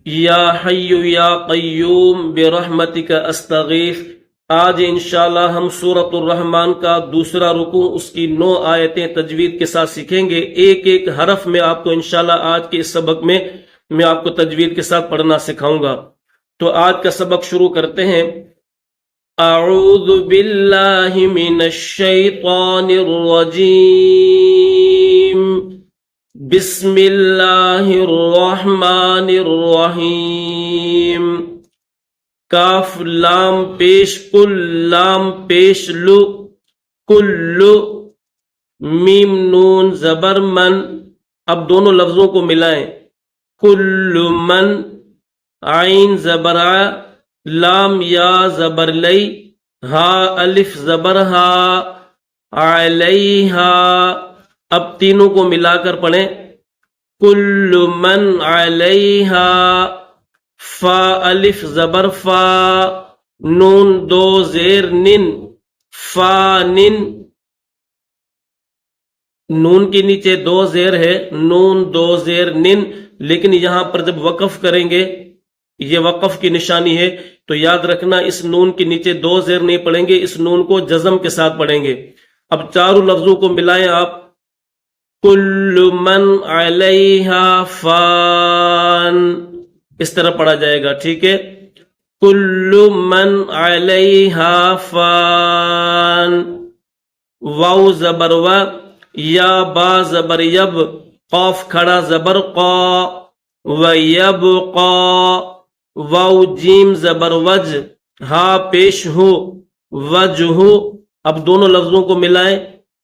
یا حی یا قیوم برحمتک استغیث۔ آج انشاءاللہ ہم سورۃ الرحمن کا دوسرا رکوع، اس کی 9 آیتیں تجوید کے ساتھ سیکھیں گے۔ ایک ایک حرف میں آپ کو انشاءاللہ آج کے اس سبق میں آپ کو تجوید کے ساتھ پڑھنا سکھاؤں گا۔ تو آج کا سبق شروع کرتے ہیں۔ اعوذ باللہ من الشیطان الرجیم، بسم اللہ الرحمن الرحیم۔ کاف لام پیش کل، لام پیش لو، کلو، میم نون زبر من۔ اب دونوں لفظوں کو ملائیں، کل من، عین زبر ع، لام یا زبر لئی، ہا الف زبر ہا، علیہا۔ اب تینوں کو ملا کر پڑھیں، کل من علیہا، فا الف زبر فا، نون دو زیر نن، فا نن۔ نون کے نیچے دو زیر ہے، نون دو زیر نن، لیکن یہاں پر جب وقف کریں گے، یہ وقف کی نشانی ہے، تو یاد رکھنا اس نون کے نیچے دو زیر نہیں پڑھیں گے، اس نون کو جزم کے ساتھ پڑھیں گے۔ اب چاروں لفظوں کو ملائیں آپ، کل من علیہا فان، اس طرح پڑھا جائے گا، ٹھیک ہے؟ کل من علیہا فان۔ واو زبر و، یا با زبر یب، قاف کھڑا زبر قا، ویبقا۔ واو جیم زبر وج، ہا پیش ہو، وجہ۔ اب دونوں لفظوں کو ملائیں،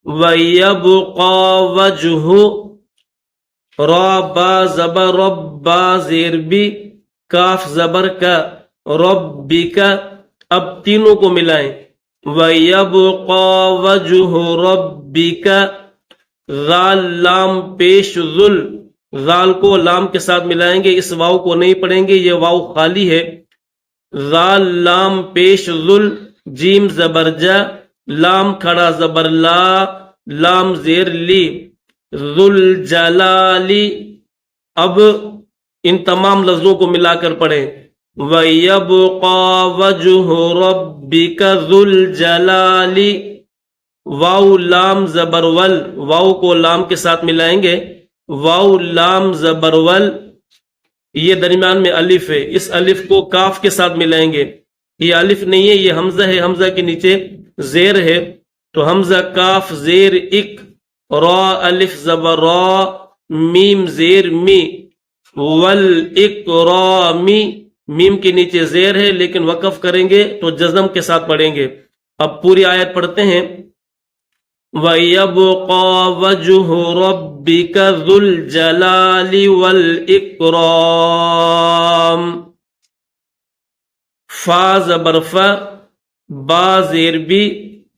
ویبقا وجہ۔ را با زبر رب، با زیر بی، کاف زبر کا، ربک۔ اب تینوں کو ملائیں، ویبقا وجہ ربک۔ ذال لام پیش ذل، ذال کو لام کے ساتھ ملائیں گے، اس واو کو نہیں پڑھیں گے، یہ واو خالی ہے۔ ذال لام پیش ذل، جیم زبر جا، لام کھڑا زبر لا، لام زیر لی، ذل جلالی۔ اب ان تمام لفظوں کو ملا کر پڑھیں، وَيَبْقَى وَجْهُ رَبِّكَ ذُو الْجَلَالِ۔ واو لام زبر ول، واو کو لام کے ساتھ ملائیں گے، واو لام زبر ول، یہ درمیان میں الف ہے، اس الف کو کاف کے ساتھ ملائیں گے، یہ الف نہیں ہے، یہ حمزہ ہے، حمزہ کے نیچے زیر ہے، تو حمزہ کاف زیر اک، را الف زبر را، میم زیر می، ول اکرامی۔ میم کے نیچے زیر ہے لیکن وقف کریں گے تو جزم کے ساتھ پڑھیں گے۔ اب پوری آیت پڑھتے ہیں، وَيَبْقَى وَجْهُ رَبِّكَ ذُو الْجَلَالِ وَالْإِكْرَامِ۔ فا زبر فا، با زیر بی،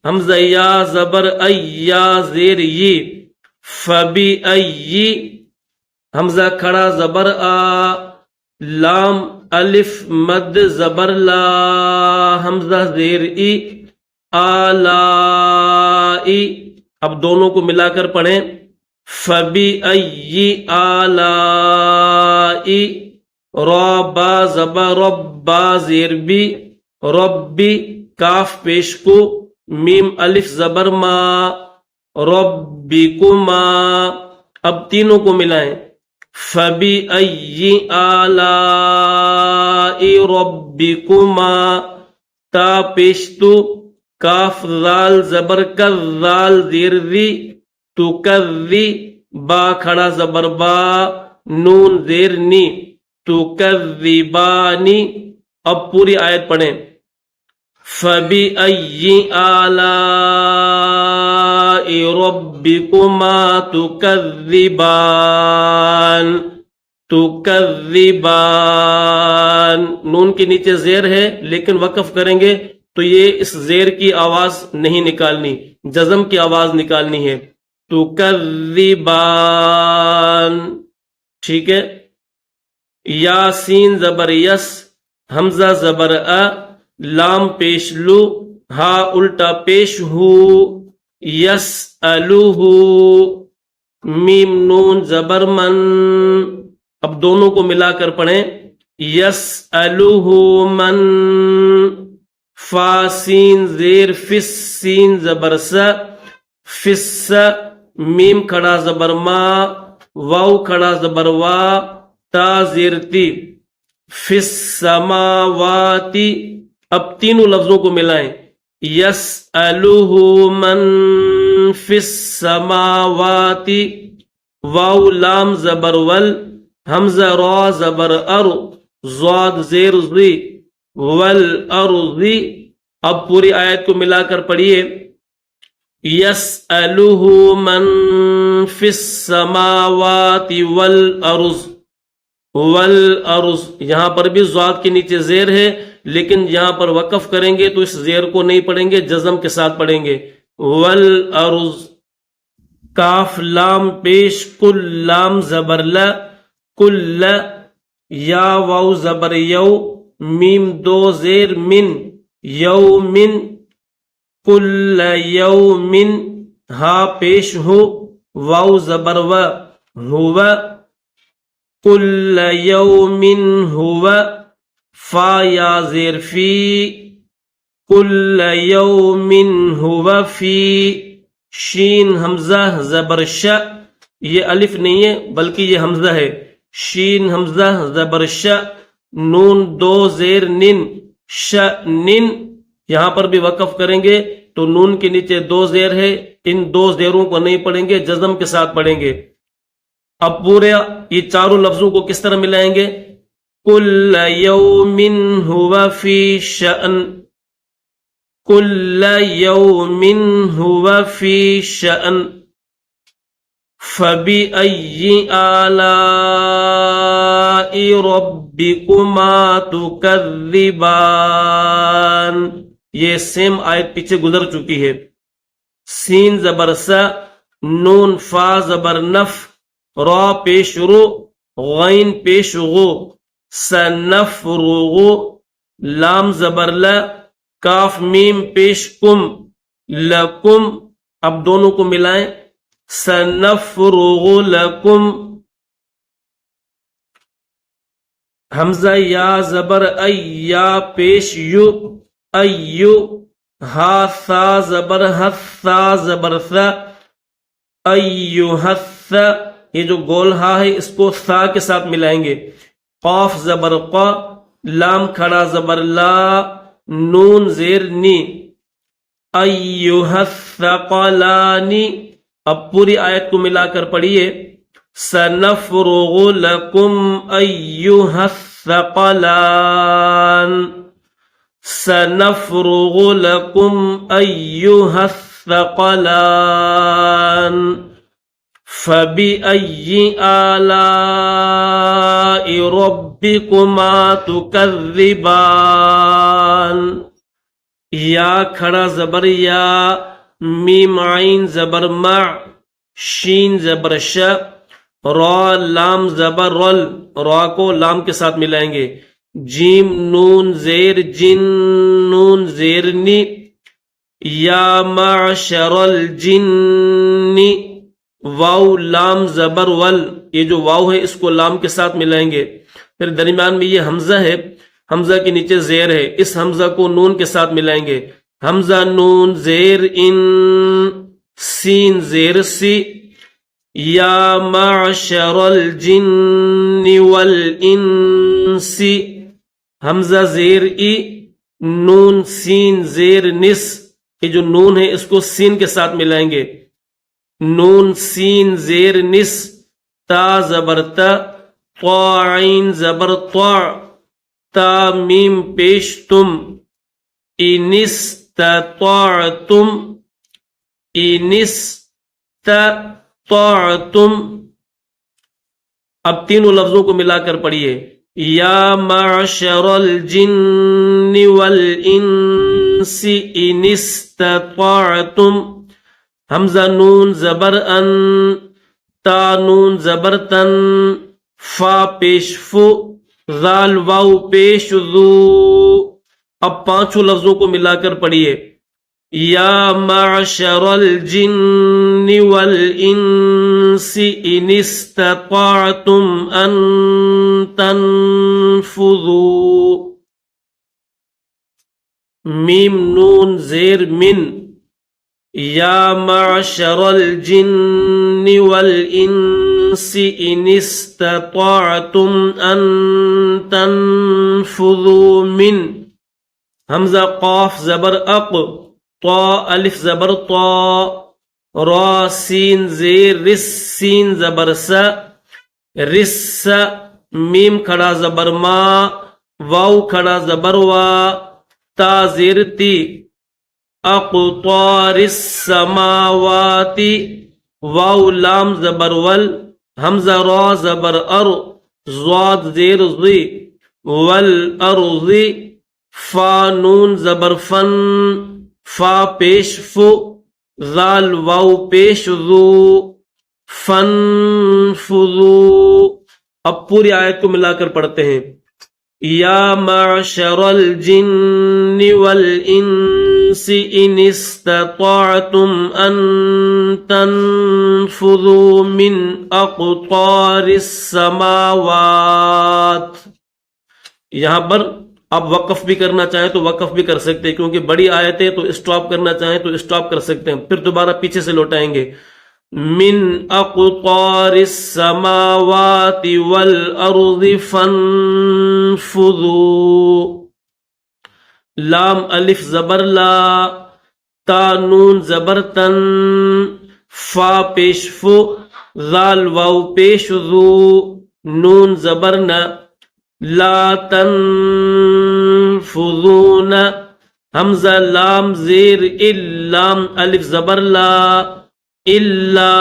حمزہ یا زبر ای، یا زیر یی، فبی ای۔ حمزہ کھڑا زبر آ، لام الف مد زبر لا، حمزہ زیر ای، آلائی۔ اب دونوں کو ملا کر پڑھیں، فبی ای آلائی۔ را با زبر رب، با زیر بی، ربی، کاف پیش کو، میم الف زبر ما، ربکما۔ اب تینوں کو ملائیں، فبی ای آلائی ربکما، تا پیش تو، کاف ذال زبر کا، ذال زیر ذی، تو کذی، با کھڑا زبر با، نون زیر نی، تو کذبانی۔ اب پوری آیت پڑھیں، فبی ای آلائی ربکما تکذبان، تکذبان۔ نون کے نیچے زیر ہے لیکن وقف کریں گے تو یہ اس زیر کی آواز نہیں نکالنی، جزم کی آواز نکالنی ہے، تکذبان، ٹھیک ہے؟ یاسین زبر یس، حمزہ زبر ا، لام پیش لو، ہا الٹا پیش ہو، یس الوہ، میم نون زبر من۔ اب دونوں کو ملا کر پڑھیں، یسألہ من، فا سین زیر فس، سین زبر سا، فس، میم کھڑا زبر ما، واو کھڑا زبر وا، تا زیر تی، فس سماواتی. اب تینوں لفظوں کو ملائیں. یسألہ من فی السماواتی، واو لام زبر ول، حمزہ را زبر ار، ضاد زیر ضی، والارضی. اب پوری آیت کو ملا کر پڑھیے. یسألہ من فی السماوات والارض، والارض. یہاں پر بھی ضاد کے نیچے زیر ہے، لیکن یہاں پر وقف کریں گے تو اس زیر کو نہیں پڑھیں گے، جزم کے ساتھ پڑھیں گے. والارض، کاف لام پیش، کل لام زبر ل، کل، یا واو زبر یو، میم دو زیر من، یومن، کل یومن، ہا پیش ہو، واو زبر و، ہوا، کل یومن ہوا، فا یا زیر فی، کل یومن ہوا فی، شین حمزہ زبر ش، یہ الف نہیں ہے بلکہ یہ حمزہ ہے. شین حمزہ زبر ش، نون دو زیر نن، ش نن. یہاں پر بھی وقف کریں گے تو نون کے نیچے دو زیر ہے، ان دو زیروں کو نہیں پڑھیں گے، جزم کے ساتھ پڑھیں گے. اب پورے یہ چاروں لفظوں کو کس طرح ملائیں گے؟ کل یوم ہوا فی شأن، کل یوم ہوا فی شأن، فبأی آلاء ربکما تکذبان. یہ سیم آیت پیچھے گزر چکی ہے. سین زبر سا، نون فا زبر نف، را پیش رو، غین پیش غو، سنفرغ، لام زبر ل، کاف میم پیش کم، لکم. اب دونوں کو ملائیں. سنفرغ لکم، حمزہ یا زبر ای، یا پیش یو، ایو، ہا ثا زبر ہث، ثا زبر ثا، ایو ہث. یہ جو گول ہا ہے اس کو ثا کے ساتھ ملائیں گے. قاف زبر قا، لام کھڑا زبر لا، نون زیر نی، ایوہ الثقلانی. اب پوری آیت کو ملا کر پڑھیے. سنفرغ لکم ایوہ الثقلان، سنفرغ لکم ایوہ الثقلان، فبأي آلاء ربكما تكذبان. یا کھڑا زبر یا، میم عین زبر مع، شین زبر ش، را لام زبر رل، را کو لام کے ساتھ ملائیں گے. جیم نون زیر جن، نون زیر نی، یا معشر الجن، واو لام زبر ول. یہ جو واو ہے اس کو لام کے ساتھ ملائیں گے. پھر درمیان میں یہ حمزہ ہے، حمزہ کے نیچے زیر ہے، اس حمزہ کو نون کے ساتھ ملائیں گے. حمزہ نون زیر ان، سین زیر سی، یا معشر الجن والانس، حمزہ زیر ای، نون سین زیر نس. یہ جو نون ہے اس کو سین کے ساتھ ملائیں گے. نون سین زیر نس، تا زبر تا، طا عین زبر طا، تا میم پیش تم، انستطعتم، انستطعتم. اب تینوں لفظوں کو ملا کر پڑھیے. یا معشر الجن والانس ان استطعتم، حمزہ نون زبر ان، تا نون زبر تن، فا پیش فو، ذال واو پیش ذو. اب پانچوں لفظوں کو ملا کر پڑھیے. یا معشر الجن والانس ان استطعتم ان تنفذوا تنفذوا میم نون زیر من یا معشر الجن والانس ان استطعتم ان تنفذوا من حمزہ قاف زبر اق طا الف زبر طا را سین زیر رس سین زبر سا رس میم کھڑا زبر ما واو کھڑا زبر وا تا زیر تی اقطار السماوات واو لام زبر ول حمزہ را زبر ار ضاد زیر ضی والارض فا نون زبر فن فا پیش فو ذال واو پیش ذو فنفذو اب پوری آیت کو ملا کر پڑھتے ہیں یا معشر الجن والانس ان استطعتم ان تنفذوا من اقطار السماوات. یہاں پر آپ وقف بھی کرنا چاہیں تو وقف بھی کر سکتے ہیں کیونکہ بڑی آیت ہے تو اسٹاپ کرنا چاہیں تو اسٹاپ کر سکتے ہیں پھر دوبارہ پیچھے سے لوٹائیں گے من اقطار السماوات والارض فانفذوا لام الف زبر لا تا نون زبر تن فا پیش فو ذال واو پیش ذو نون زبر نا لا تنفذون حمزہ لام زیر اللام الف زبر لا الا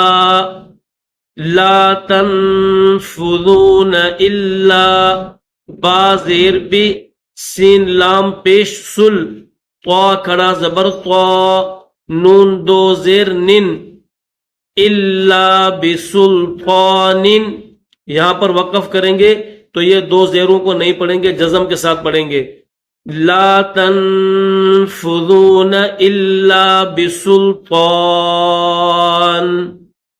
لا تنفذون الا با زیر بی سین لام پیش سل طا کھڑا زبر طا نون دو زیر نن الا بسلطان. یہاں پر وقف کریں گے تو یہ دو زیروں کو نہیں پڑھیں گے جزم کے ساتھ پڑھیں گے لا تنفذون الا بسلطان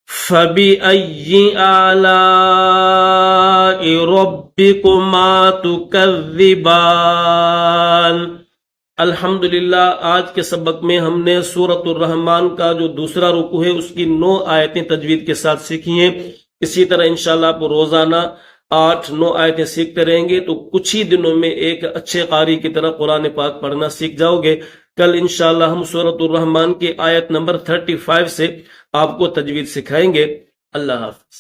فبأي آلاء ربكما تكذبان. الحمدللہ آج کے سبق میں ہم نے سورۃ الرحمن کا جو دوسرا رکوع ہے اس کی 9 آیتیں تجوید کے ساتھ سیکھی ہیں. اسی طرح انشاءاللہ آپ روزانہ 8-9 آیتیں سیکھتے رہیں گے تو کچھ ہی دنوں میں ایک اچھے قاری کی طرح قرآن پاک پڑھنا سیکھ جاؤ گے. کل انشاءاللہ ہم سورۃ الرحمن کی آیت نمبر 35 سے آپ کو تجوید سکھائیں گے. اللہ حافظ.